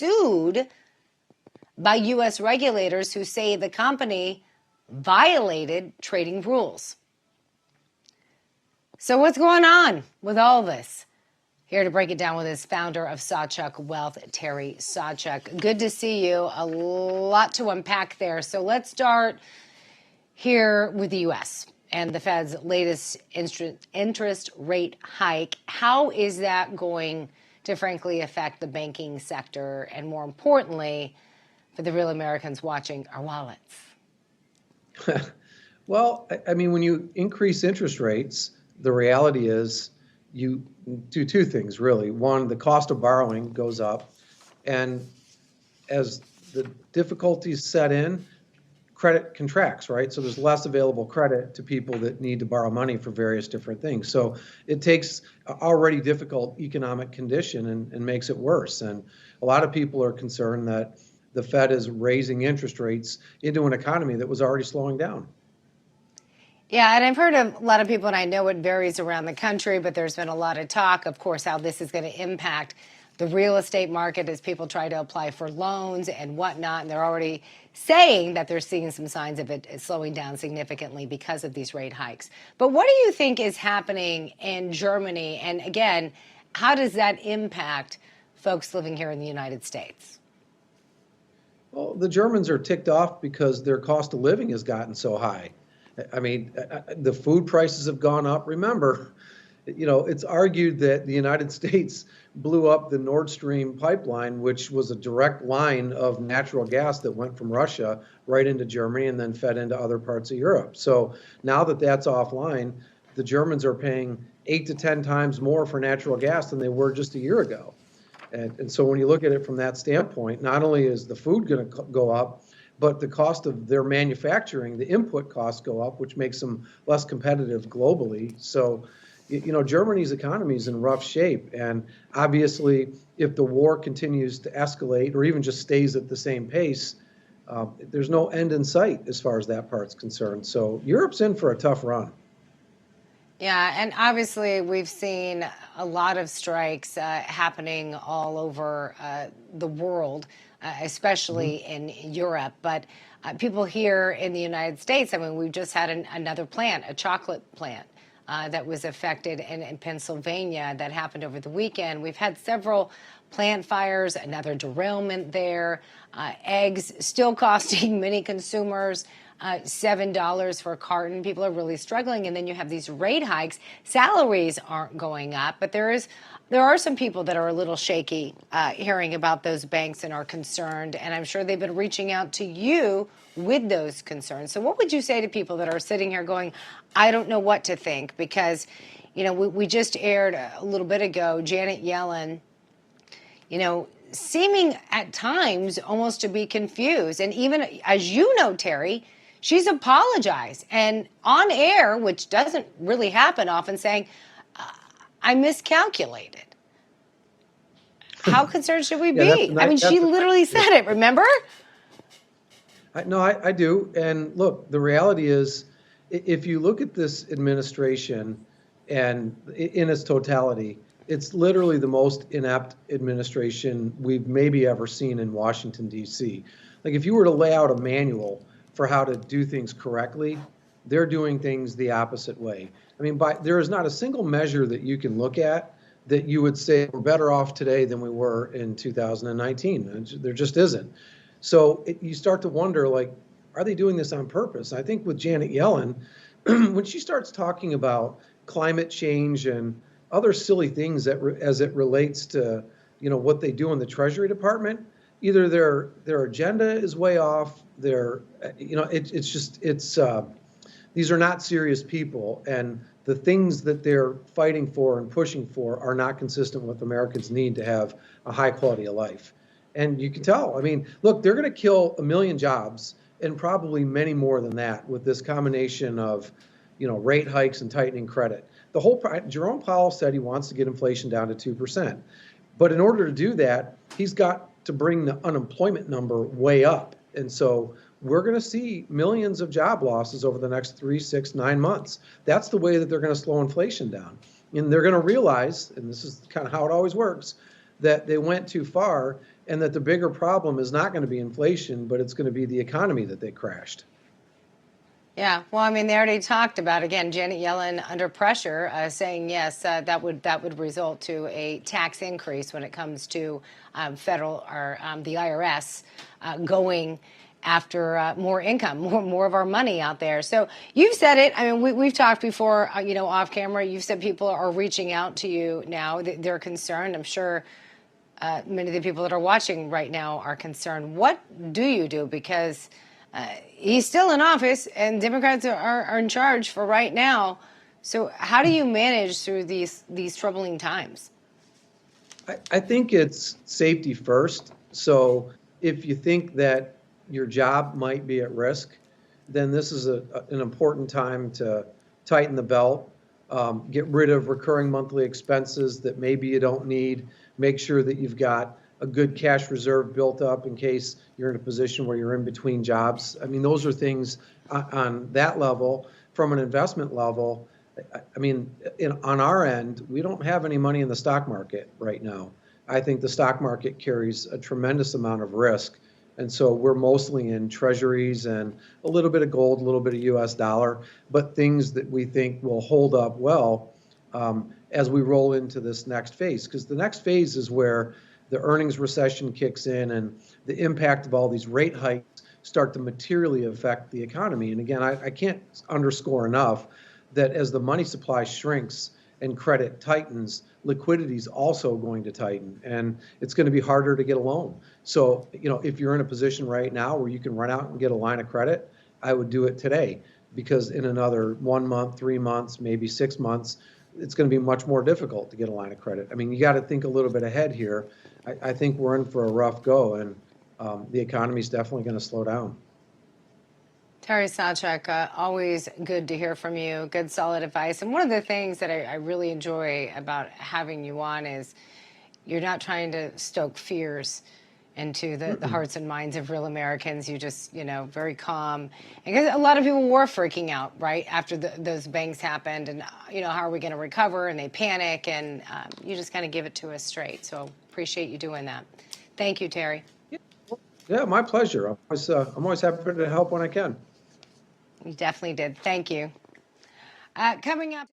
sued by U.S. regulators who say the company violated trading rules. So what's going on with all this? Here to break it down with us, founder of Sawchuk Wealth, Terry Sawchuk. Good to see you. A lot to unpack there. So let's start here with the U.S. and the Fed's latest interest rate hike. How is that going to frankly affect the banking sector and, more importantly, for the real Americans watching our wallets? Well, I mean, when you increase interest rates, the reality is you do two things, really. One, the cost of borrowing goes up, and as the difficulties set in, credit contracts, right? So there's less available credit to people that need to borrow money for various different things. So it takes an already difficult economic condition and makes it worse. And a lot of people are concerned that the Fed is raising interest rates into an economy that was already slowing down. Yeah, and I've heard of a lot of people, and I know it varies around the country, but there's been a lot of talk, of course, how this is going to impact the real estate market as people try to apply for loans and whatnot. And they're already saying that they're seeing some signs of it slowing down significantly because of these rate hikes. But what do you think is happening in Germany? And again, how does that impact folks living here in the United States? Well, the Germans are ticked off because their cost of living has gotten so high. I mean, the food prices have gone up. Remember, it's argued that the United States blew up the Nord Stream pipeline, which was a direct line of natural gas that went from Russia right into Germany and then fed into other parts of Europe. So now that that's offline, the Germans are paying 8 to 10 times more for natural gas than they were just a year ago. And so when you look at it from that standpoint, not only is the food going to go up, but the cost of their manufacturing, the input costs go up, which makes them less competitive globally. So, Germany's economy is in rough shape. And obviously, if the war continues to escalate or even just stays at the same pace, there's no end in sight as far as that part's concerned. So Europe's in for a tough run. Yeah, and obviously we've seen a lot of strikes happening all over the world, especially in Europe. But people here in the United States, I mean, we've just had another plant, a chocolate plant, that was affected in Pennsylvania that happened over the weekend. We've had several plant fires, another derailment there, eggs still costing many consumers $7 for a carton. People are really struggling. And then you have these rate hikes. Salaries aren't going up, but there are some people that are a little shaky hearing about those banks and are concerned. And I'm sure they've been reaching out to you with those concerns. So what would you say to people that are sitting here going, I don't know what to think? Because, we just aired a little bit ago, Janet Yellen, seeming at times almost to be confused. And even as you know, Terry, she's apologized and on air, which doesn't really happen often, saying, I miscalculated. How concerned should we be? I mean, she literally said it, remember? No, I do. And look, the reality is, if you look at this administration and in its totality, it's literally the most inept administration we've maybe ever seen in Washington, D.C. Like, if you were to lay out a manual for how to do things correctly, they're doing things the opposite way. I mean, there is not a single measure that you can look at that you would say we're better off today than we were in 2019. There just isn't. So you start to wonder, like, are they doing this on purpose? I think with Janet Yellen, when she starts talking about climate change and other silly things as it relates to, what they do in the Treasury Department, either their agenda is way off. These are not serious people, and the things that they're fighting for and pushing for are not consistent with Americans' need to have a high quality of life. And you can tell. I mean, look, they're going to kill 1 million jobs and probably many more than that with this combination of, rate hikes and tightening credit. Jerome Powell said he wants to get inflation down to 2%. But in order to do that, he's got to bring the unemployment number way up. And so we're going to see millions of job losses over the next 3, 6, 9 months. That's the way that they're going to slow inflation down. And they're going to realize, and this is kind of how it always works, that they went too far and that the bigger problem is not going to be inflation, but it's going to be the economy that they crashed. Yeah, well, I mean, they already talked about, again, Janet Yellen under pressure, saying yes, that would result to a tax increase when it comes to federal or the IRS going after more income, more of our money out there. So you've said it. I mean, we've talked before, off camera. You've said people are reaching out to you now. They're concerned. I'm sure many of the people that are watching right now are concerned. What do you do? Because he's still in office and Democrats are in charge for right now. So how do you manage through these troubling times? I think it's safety first. So if you think that your job might be at risk, then this is an important time to tighten the belt, get rid of recurring monthly expenses that maybe you don't need, make sure that you've got a good cash reserve built up in case you're in a position where you're in between jobs. I mean, those are things on that level. From an investment level, I mean, on our end, we don't have any money in the stock market right now. I think the stock market carries a tremendous amount of risk. And so we're mostly in treasuries and a little bit of gold, a little bit of US dollar, but things that we think will hold up well as we roll into this next phase. Because the next phase is where the earnings recession kicks in and the impact of all these rate hikes start to materially affect the economy. And again, I can't underscore enough that as the money supply shrinks and credit tightens, liquidity is also going to tighten, and it's going to be harder to get a loan. So, if you're in a position right now where you can run out and get a line of credit, I would do it today, because in another 1 month, 3 months, maybe 6 months, it's going to be much more difficult to get a line of credit. I mean, you got to think a little bit ahead here. I think we're in for a rough go, and the economy is definitely going to slow down. Terry Sawchuk, always good to hear from you. Good, solid advice. And one of the things that I really enjoy about having you on is you're not trying to stoke fears into the hearts and minds of real Americans. You just, very calm. Because a lot of people were freaking out, right, after those banks happened. And, how are we going to recover? And they panic. And you just kind of give it to us straight. So appreciate you doing that. Thank you, Terry. Yeah, my pleasure. I'm always happy to help when I can. You definitely did. Thank you. Coming up.